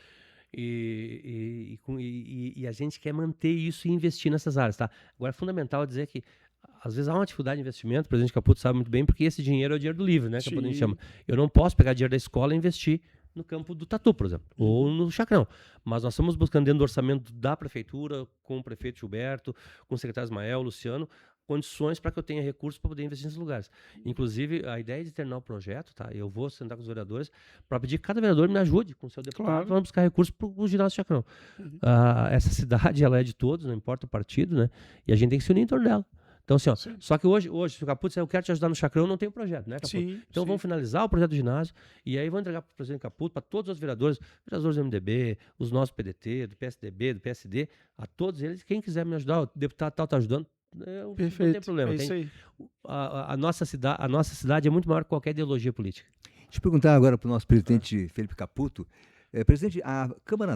E a gente quer manter isso e investir nessas áreas, tá? Agora, é fundamental dizer que às vezes há uma dificuldade de investimento, o presidente Caputo sabe muito bem, porque esse dinheiro é o dinheiro do livre, né? Que a gente chama. Eu não posso pegar dinheiro da escola e investir no campo do tatu, por exemplo, ou no Chacrão. Mas nós estamos buscando dentro do orçamento da prefeitura, com o prefeito Gilberto, com o secretário Ismael, Luciano, condições para que eu tenha recursos para poder investir nesses lugares. Inclusive, a ideia de terminar o projeto, tá? Eu vou sentar com os vereadores para pedir que cada vereador me ajude com o seu deputado. Claro. Vamos buscar recursos para o ginásio Chacrão. Essa cidade, ela é de todos, não importa o partido, né? E a gente tem que se unir em torno dela. Então, assim, ó, só que hoje, se o Caputo disser, eu quero te ajudar no Chacrão, não tem o projeto, né, Caputo? Sim, então, sim. vamos finalizar o projeto do ginásio e aí vamos entregar para o presidente Caputo, para todos os vereadores do MDB, os nossos PDT, do PSDB, do PSD, a todos eles, quem quiser me ajudar, o deputado tal está ajudando, Perfeito. não tem problema. É isso aí. A nossa cidade é muito maior que qualquer ideologia política. Deixa eu perguntar agora para o nosso presidente Felipe Caputo. Presidente,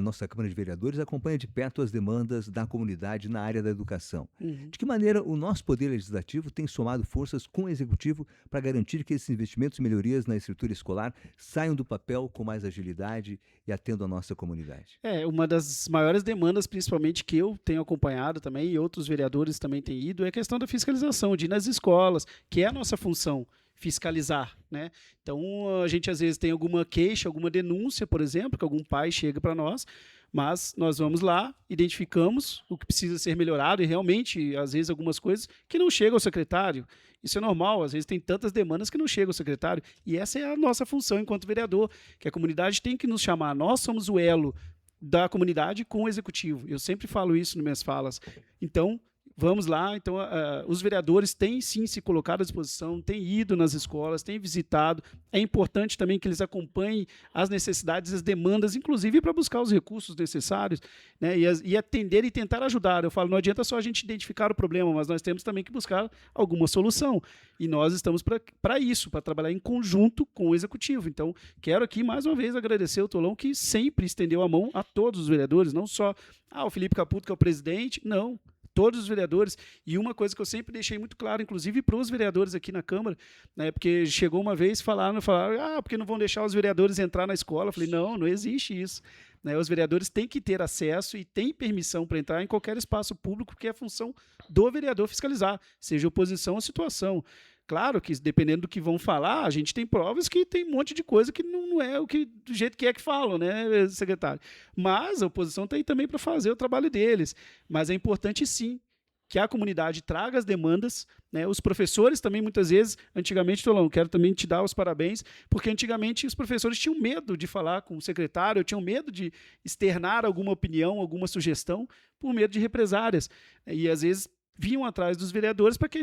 nossa Câmara de Vereadores acompanha de perto as demandas da comunidade na área da educação. De que maneira o nosso Poder Legislativo tem somado forças com o Executivo para garantir que esses investimentos e melhorias na estrutura escolar saiam do papel com mais agilidade e atendam a nossa comunidade? Uma das maiores demandas, principalmente, que eu tenho acompanhado também, e outros vereadores também têm ido, é a questão da fiscalização, de ir nas escolas, que é a nossa função, fiscalizar, né? Então, a gente às vezes tem alguma queixa, alguma denúncia, por exemplo, que algum pai chega para nós, mas nós vamos lá, identificamos o que precisa ser melhorado e realmente, às vezes, algumas coisas que não chegam ao secretário. Isso é normal, às vezes tem tantas demandas que não chegam ao secretário. E essa é a nossa função enquanto vereador, que a comunidade tem que nos chamar. Nós somos o elo da comunidade com o executivo. Eu sempre falo isso nas minhas falas. Então, vamos lá. Então, os vereadores têm sim se colocado à disposição, têm ido nas escolas, têm visitado. É importante também que eles acompanhem as necessidades, as demandas, inclusive para buscar os recursos necessários, né, e atender e tentar ajudar. Eu falo, não adianta só a gente identificar o problema, mas nós temos também que buscar alguma solução. E nós estamos para isso, para trabalhar em conjunto com o Executivo. Então, quero aqui mais uma vez agradecer o Tolão, que sempre estendeu a mão a todos os vereadores, não só o Felipe Caputo, que é o presidente, não. Todos os vereadores, e uma coisa que eu sempre deixei muito claro, inclusive para os vereadores aqui na Câmara, né, porque chegou uma vez falaram, porque não vão deixar os vereadores entrar na escola. Eu falei, não existe isso. Né, os vereadores têm que ter acesso e têm permissão para entrar em qualquer espaço público, porque é a função do vereador fiscalizar, seja oposição ou situação. Claro que, dependendo do que vão falar, a gente tem provas que tem um monte de coisa que não é do jeito que falam, né, secretário? Mas a oposição está aí também para fazer o trabalho deles. Mas é importante, sim, que a comunidade traga as demandas, né? Os professores também, muitas vezes, antigamente, Tolão, quero também te dar os parabéns, porque antigamente os professores tinham medo de falar com o secretário, tinham medo de externar alguma opinião, alguma sugestão, por medo de represárias. E, às vezes, vinham atrás dos vereadores para que a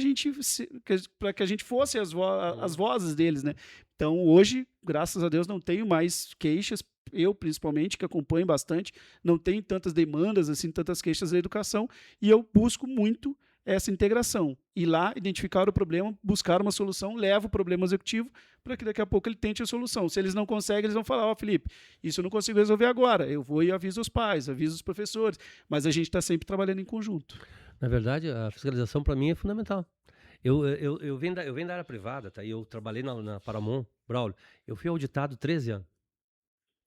gente fosse as vozes deles, né? Então, hoje, graças a Deus, não tenho mais queixas. Eu, principalmente, que acompanho bastante, não tenho tantas demandas, assim, tantas queixas da educação, e eu busco muito essa integração. Ir lá, identificar o problema, buscar uma solução, levo o problema ao executivo para que daqui a pouco ele tente a solução. Se eles não conseguem, eles vão falar, Felipe, isso eu não consigo resolver agora. Eu vou e aviso os pais, aviso os professores, mas a gente está sempre trabalhando em conjunto. Na verdade, a fiscalização para mim é fundamental. Eu venho da área privada, tá? Eu trabalhei na Paramount, Braulio. Eu fui auditado 13 anos.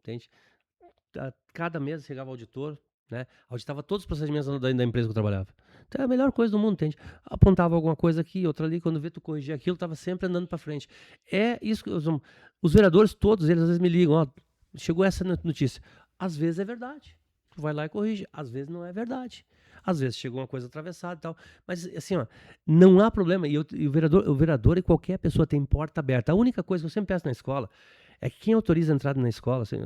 Entende? Cada mês chegava auditor, né? Auditava todos os procedimentos da empresa que eu trabalhava. Então é a melhor coisa do mundo, entende? Apontava alguma coisa aqui, outra ali, quando vê tu corrigir aquilo, estava sempre andando para frente. É isso que os vereadores todos, eles às vezes me ligam, chegou essa notícia. Às vezes é verdade. Tu vai lá e corrige. Às vezes não é verdade. Às vezes chegou uma coisa atravessada e tal. Mas, assim, não há problema. E o vereador e qualquer pessoa tem porta aberta. A única coisa que eu sempre peço na escola é que quem autoriza a entrada na escola, assim,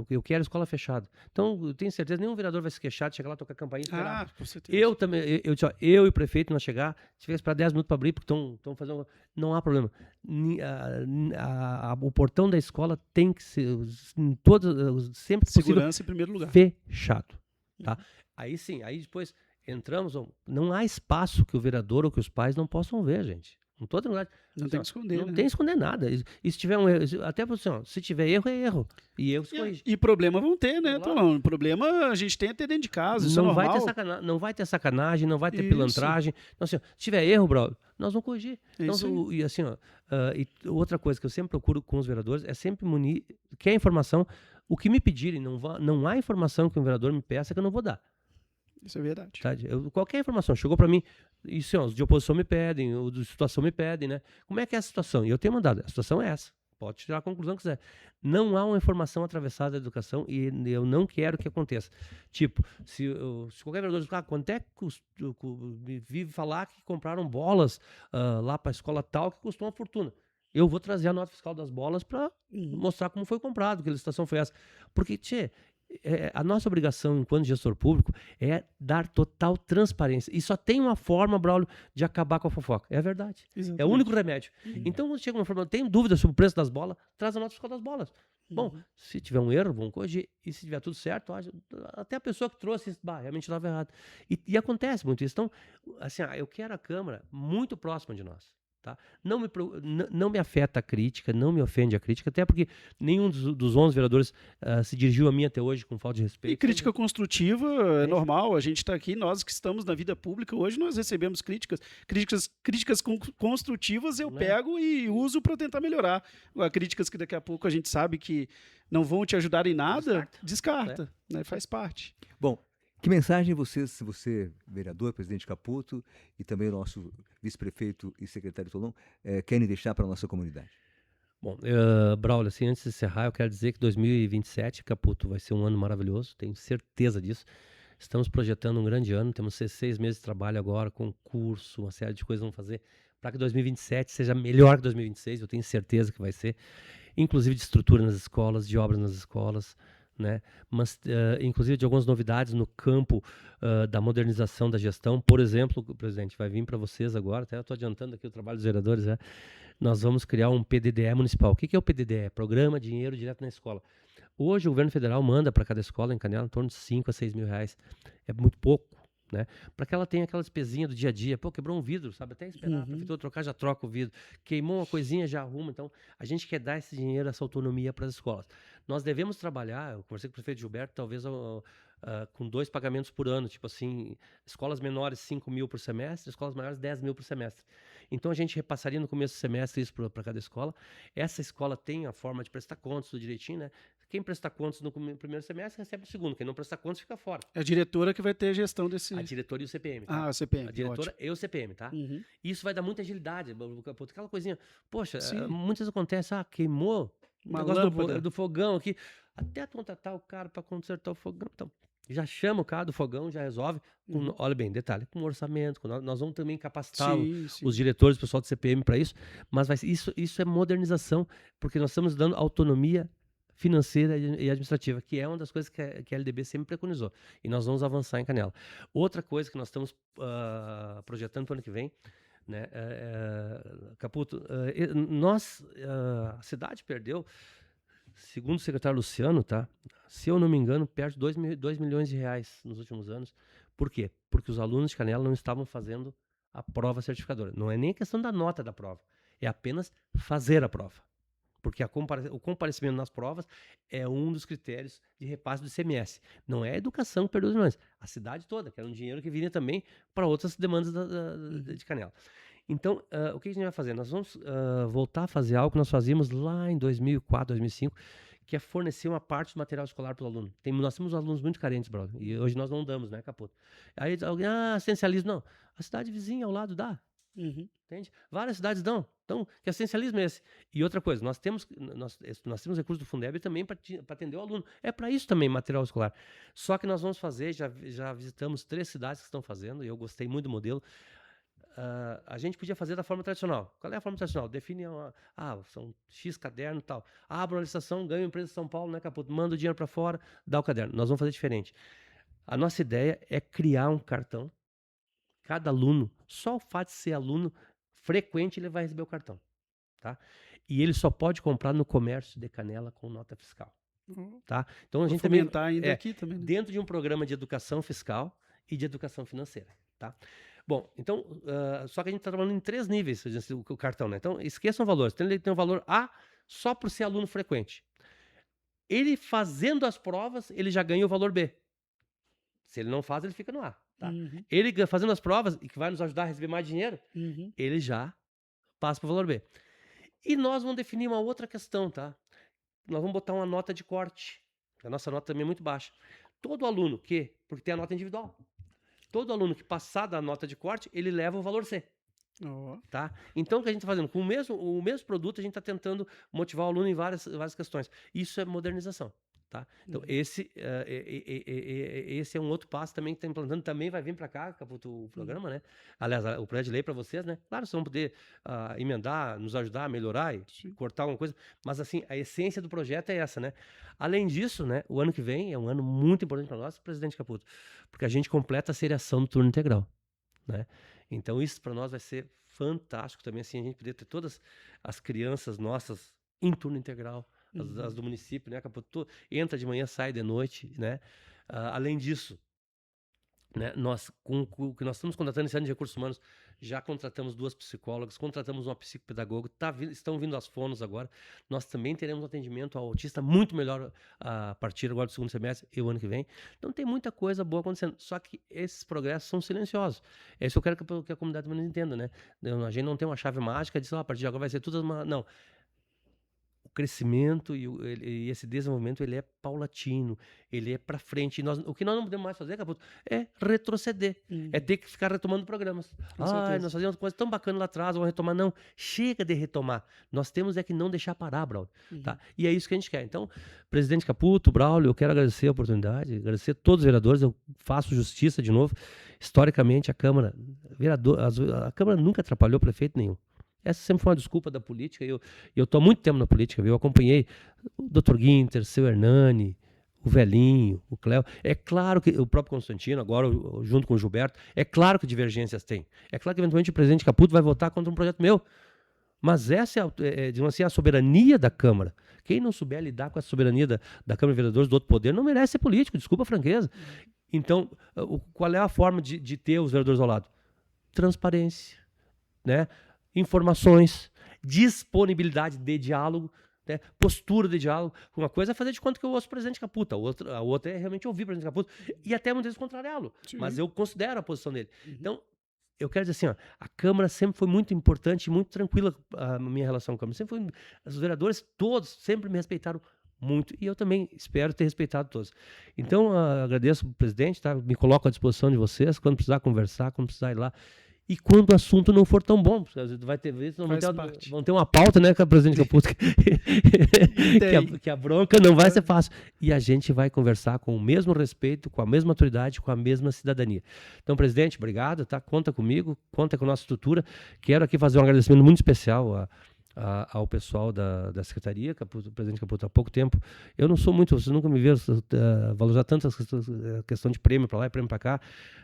eu quero a escola fechada. Então, eu tenho certeza, nenhum vereador vai se queixar de chegar lá, tocar campainha e esperar. Com certeza. Eu também, eu e o prefeito não chegar, tive que esperar 10 minutos para abrir, porque estão fazendo... Não há problema. O portão da escola tem que ser, sempre segurança em primeiro lugar. Fechado. Tá? Aí sim, aí depois entramos, não há espaço que o vereador ou que os pais não possam ver, gente. Não tem que esconder. Não tem que esconder nada. E se tiver um erro, até assim, se tiver erro, é erro. E erro se corrige. E problema vão ter, né, Tolão? Problema a gente tem até dentro de casa. Isso não é vai normal. não vai ter sacanagem, não vai ter pilantragem. Então, assim, se tiver erro, Braulio, nós vamos corrigir. Então, e assim, e outra coisa que eu sempre procuro com os vereadores é sempre munir, que é informação, o que me pedirem, não há informação que um vereador me peça que eu não vou dar. Isso é verdade. Tá? Qualquer informação chegou para mim, isso, os de oposição me pedem, os de situação me pedem, né? Como é que é a situação? E eu tenho mandado, a situação é essa. Pode tirar a conclusão que quiser. Não há uma informação atravessada da educação e eu não quero que aconteça. Tipo, se qualquer vereador diz, quanto é que me vive falar que compraram bolas lá para a escola tal que custou uma fortuna. Eu vou trazer a nota fiscal das bolas para mostrar como foi comprado, que licitação foi essa. Porque, a nossa obrigação enquanto gestor público é dar total transparência. E só tem uma forma, Braulio, de acabar com a fofoca. É a verdade. Exatamente. É o único remédio. Então, quando chega uma forma, tem dúvida sobre o preço das bolas, traz a nota fiscal das bolas. Bom, se tiver um erro, vamos corrigir. E se tiver tudo certo, até a pessoa que trouxe, realmente estava errado. E acontece muito isso. Então, assim, eu quero a Câmara muito próxima de nós. Tá? Não me afeta a crítica, não me ofende a crítica, até porque nenhum dos 11 vereadores se dirigiu a mim até hoje com falta de respeito. E crítica construtiva é normal, a gente está aqui, nós que estamos na vida pública, hoje nós recebemos críticas construtivas eu pego e uso para tentar melhorar. Críticas que daqui a pouco a gente sabe que não vão te ajudar em nada, descarta, né? Faz parte. Bom, que mensagem você, vereador, presidente Caputo, e também o nosso vice-prefeito e secretário Tolon, querem deixar para a nossa comunidade? Bom, Braulio, assim, antes de encerrar, eu quero dizer que 2027, Caputo, vai ser um ano maravilhoso, tenho certeza disso. Estamos projetando um grande ano, temos 6 meses de trabalho agora, concurso, uma série de coisas vamos fazer para que 2027 seja melhor que 2026, eu tenho certeza que vai ser, inclusive de estrutura nas escolas, de obras nas escolas, né? Mas inclusive de algumas novidades no campo da modernização da gestão. Por exemplo, presidente, vai vir para vocês agora, até eu estou adiantando aqui o trabalho dos vereadores, nós vamos criar um PDDE municipal. O que é o PDDE? Programa Dinheiro Direto na Escola. Hoje o governo federal manda para cada escola em Canela em torno de 5 a 6 mil reais. É muito pouco, né? Para que ela tenha aquela despesinha do dia a dia. Pô, quebrou um vidro, sabe? Até esperar a prefeitura trocar, já troca o vidro. Queimou uma coisinha, já arruma. Então, a gente quer dar esse dinheiro, essa autonomia para as escolas. Nós devemos trabalhar, eu conversei com o prefeito Gilberto, talvez com 2 pagamentos por ano. Tipo assim, escolas menores 5 mil por semestre, escolas maiores 10 mil por semestre. Então, a gente repassaria no começo do semestre isso para cada escola. Essa escola tem a forma de prestar contas, tudo direitinho, né? Quem prestar contas no primeiro semestre recebe no segundo. Quem não prestar contas fica fora. É a diretora que vai ter a gestão desse... A diretora e o CPM. Tá? o CPM. A diretora ótimo. e o CPM, tá? Isso vai dar muita agilidade. Aquela coisinha. Poxa, Sim. muitas vezes acontece, queimou o Uma negócio lâmpada. do fogão aqui. Até contratar o cara para consertar o fogão. Então, já chama o cara do fogão, já resolve. Olha bem, detalhe, com orçamento. Nós vamos também capacitar os diretores, o pessoal do CPM para isso. Mas isso é modernização, porque nós estamos dando autonomia financeira e administrativa, que é uma das coisas que a LDB sempre preconizou. E nós vamos avançar em Canela. Outra coisa que nós estamos projetando para o ano que vem, né, Caputo, a cidade perdeu, segundo o secretário Luciano, tá? Se eu não me engano, perto de 2 milhões de reais nos últimos anos. Por quê? Porque os alunos de Canela não estavam fazendo a prova certificadora. Não é nem a questão da nota da prova, é apenas fazer a prova. Porque o comparecimento nas provas é um dos critérios de repasse do ICMS. Não é a educação que perdeu os milhões, a cidade toda, que era um dinheiro que vinha também para outras demandas de Canela. Então, o que a gente vai fazer? Nós vamos voltar a fazer algo que nós fazíamos lá em 2004, 2005, que é fornecer uma parte do material escolar para o aluno. Nós temos alunos muito carentes, brother, e hoje nós não damos, né, Caputo? Aí alguém, essencialismo, não. A cidade vizinha ao lado dá. Entende? Várias cidades dão. Então, que essencialismo é esse? E outra coisa, nós temos recursos do Fundeb também para atender o aluno. É para isso também material escolar. Só que nós vamos fazer, já visitamos 3 cidades que estão fazendo, e eu gostei muito do modelo. A gente podia fazer da forma tradicional. Qual é a forma tradicional? Define são X caderno e tal. Abra uma licitação, ganha uma empresa de São Paulo, né, Caputo? Manda o dinheiro para fora, dá o caderno. Nós vamos fazer diferente. A nossa ideia é criar um cartão. Cada aluno, só o fato de ser aluno frequente, ele vai receber o cartão. Tá? E ele só pode comprar no comércio de Canela com nota fiscal. Tá? Então a gente também ainda aqui também, né? dentro de um programa de educação fiscal e de educação financeira. Tá? Bom, então, só que a gente está trabalhando em 3 níveis o cartão, né? Então, esqueçam valores. Ele tem o valor A só por ser aluno frequente. Ele fazendo as provas, ele já ganha o valor B. Se ele não faz, ele fica no A. Tá? Ele fazendo as provas, e que vai nos ajudar a receber mais dinheiro, ele já passa para o valor B. E nós vamos definir uma outra questão, tá? Nós vamos botar uma nota de corte. A nossa nota também é muito baixa. Todo aluno porque tem a nota individual. Todo aluno que passar da nota de corte, ele leva o valor C. Ó. Tá? Então, o que a gente está fazendo? Com o mesmo produto, a gente está tentando motivar o aluno em várias questões. Isso é modernização. Tá? Então, esse é um outro passo também que está implantando. Também vai vir para cá, o programa, né? Aliás, o projeto de lei para vocês, né? Claro, vocês vão poder emendar, nos ajudar a melhorar e cortar alguma coisa. Mas, assim, a essência do projeto é essa, né? Além disso, né? O ano que vem é um ano muito importante para nós, presidente Caputo, porque a gente completa a seriação do turno integral, né? Então, isso para nós vai ser fantástico também, assim, a gente poder ter todas as crianças nossas em turno integral, as do município, né? Entra de manhã, sai de noite, né? Além disso, né, com o que nós estamos contratando esse ano de recursos humanos, já contratamos 2 psicólogas, contratamos uma psicopedagoga, estão vindo as fonos agora. Nós também teremos um atendimento ao autista muito melhor a partir agora do segundo semestre e o ano que vem. Então tem muita coisa boa acontecendo. Só que esses progressos são silenciosos. É isso que eu quero que a comunidade também entenda, né? A gente não tem uma chave mágica de a partir de agora vai ser tudo uma... Não. O crescimento e esse desenvolvimento, ele é paulatino, ele é para frente. O que nós não podemos mais fazer, Caputo, é retroceder, é ter que ficar retomando programas. Nós fazíamos coisas tão bacanas lá atrás, vamos retomar. Não, chega de retomar. Nós temos que não deixar parar, Braulio. Tá? E é isso que a gente quer. Então, presidente Caputo, Braulio, eu quero agradecer a oportunidade, agradecer a todos os vereadores, eu faço justiça de novo. Historicamente, a Câmara nunca atrapalhou prefeito nenhum. Essa sempre foi uma desculpa da política. Eu estou há muito tempo na política, viu? Eu acompanhei o Dr. Guinter, o seu Hernani, o Velhinho, o Cléo. É claro que o próprio Constantino, agora junto com o Gilberto, é claro que divergências tem. É claro que eventualmente o presidente Caputo vai votar contra um projeto meu. Mas essa digamos assim, a soberania da Câmara. Quem não souber lidar com a soberania da Câmara de Vereadores do outro poder não merece ser político, desculpa a franqueza. Então, qual é a forma de ter os vereadores ao lado? Transparência, né? Informações, disponibilidade de diálogo, né? Postura de diálogo. Uma coisa é fazer de conta que eu ouço o presidente Caputo, a outra é realmente ouvir o presidente Caputo e até muitas vezes contrariá-lo. Mas eu considero a posição dele. Então, eu quero dizer assim, ó, a Câmara sempre foi muito importante e muito tranquila a minha relação com a Câmara. Sempre foi, os vereadores todos sempre me respeitaram muito e eu também espero ter respeitado todos. Então, agradeço ao presidente, tá? Me coloco à disposição de vocês quando precisar conversar, quando precisar ir lá. E quando o assunto não for tão bom, vai ter vezes vão ter uma pauta, né, presidente Caputo, que a bronca não vai ser fácil. E a gente vai conversar com o mesmo respeito, com a mesma autoridade, com a mesma cidadania. Então, presidente, obrigado, tá? Conta comigo, conta com a nossa estrutura. Quero aqui fazer um agradecimento muito especial ao pessoal da Secretaria, Caputo, o presidente Caputo, há pouco tempo. Eu não sou muito, vocês nunca me viram valorizar tanto a questão de prêmio para lá e prêmio para cá.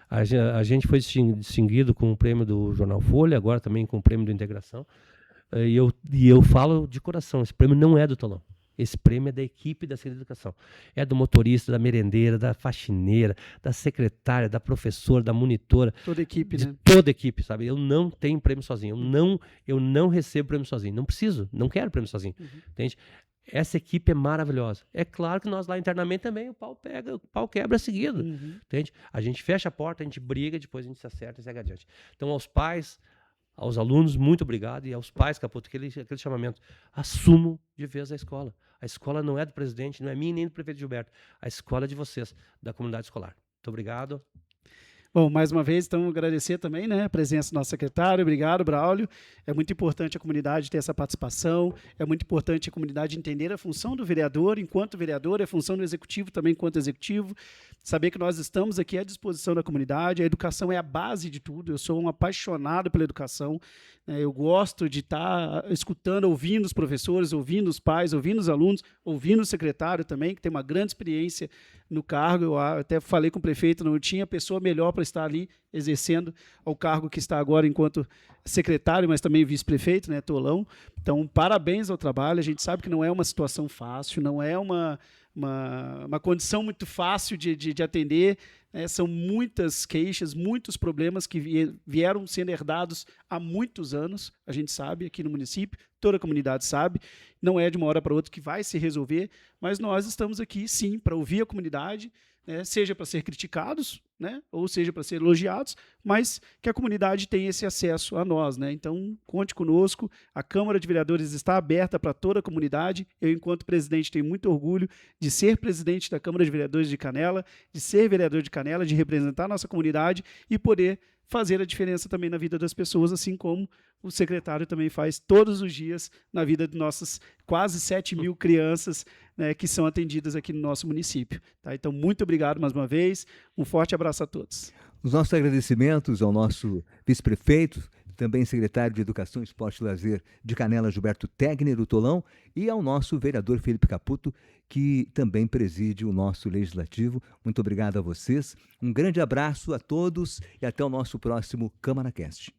A gente foi distinguido com o prêmio do Jornal Folha, agora também com o prêmio do Integração. E eu falo de coração, esse prêmio não é do Tolão. Esse prêmio é da equipe da Secretaria de Educação. É do motorista, da merendeira, da faxineira, da secretária, da professora, da monitora. Toda a equipe, né? Toda a equipe, sabe? Eu não tenho prêmio sozinho. Eu não recebo prêmio sozinho. Não preciso, não quero prêmio sozinho. Entende? Essa equipe é maravilhosa. É claro que nós lá internamente também o pau quebra seguido. Entende? A gente fecha a porta, a gente briga, depois a gente se acerta e segue adiante. Então, aos pais, aos alunos, muito obrigado. E aos pais, Caputo, aquele chamamento. Assumam de vez a escola. A escola não é do presidente, não é minha nem do prefeito Gilberto. A escola é de vocês, da comunidade escolar. Muito obrigado. Bom, mais uma vez, então, agradecer também, né, a presença do nosso secretário. Obrigado, Braulio. É muito importante a comunidade ter essa participação, é muito importante a comunidade entender a função do vereador enquanto vereador, a função do executivo também enquanto executivo, saber que nós estamos aqui à disposição da comunidade. A educação é a base de tudo. Eu sou um apaixonado pela educação, né, eu gosto de estar escutando, ouvindo os professores, ouvindo os pais, ouvindo os alunos, ouvindo o secretário também, que tem uma grande experiência no cargo. Eu até falei com o prefeito, não tinha pessoa melhor para estar ali exercendo o cargo que está agora enquanto secretário, mas também vice-prefeito, né, Tolão. Então, parabéns ao trabalho. A gente sabe que não é uma situação fácil, não é uma condição muito fácil de atender, né? São muitas queixas, muitos problemas que vieram sendo herdados há muitos anos, a gente sabe, aqui no município, toda a comunidade sabe, não é de uma hora para outra que vai se resolver, mas nós estamos aqui, sim, para ouvir a comunidade, né, seja para ser criticados, né, ou seja para ser elogiados, mas que a comunidade tenha esse acesso a nós, né? Então, conte conosco, a Câmara de Vereadores está aberta para toda a comunidade. Eu, enquanto presidente, tenho muito orgulho de ser presidente da Câmara de Vereadores de Canela, de ser vereador de Canela, de representar a nossa comunidade e poder fazer a diferença também na vida das pessoas, assim como o secretário também faz todos os dias na vida de nossas quase 7.000 crianças, né, que são atendidas aqui no nosso município. Tá? Então, muito obrigado mais uma vez, um forte abraço a todos. Os nossos agradecimentos ao nosso vice-prefeito, também secretário de Educação, Esporte e Lazer de Canela, Gilberto Tegner, o Tolão, e ao nosso vereador Felipe Caputo, que também preside o nosso Legislativo. Muito obrigado a vocês, um grande abraço a todos e até o nosso próximo CâmaraCast.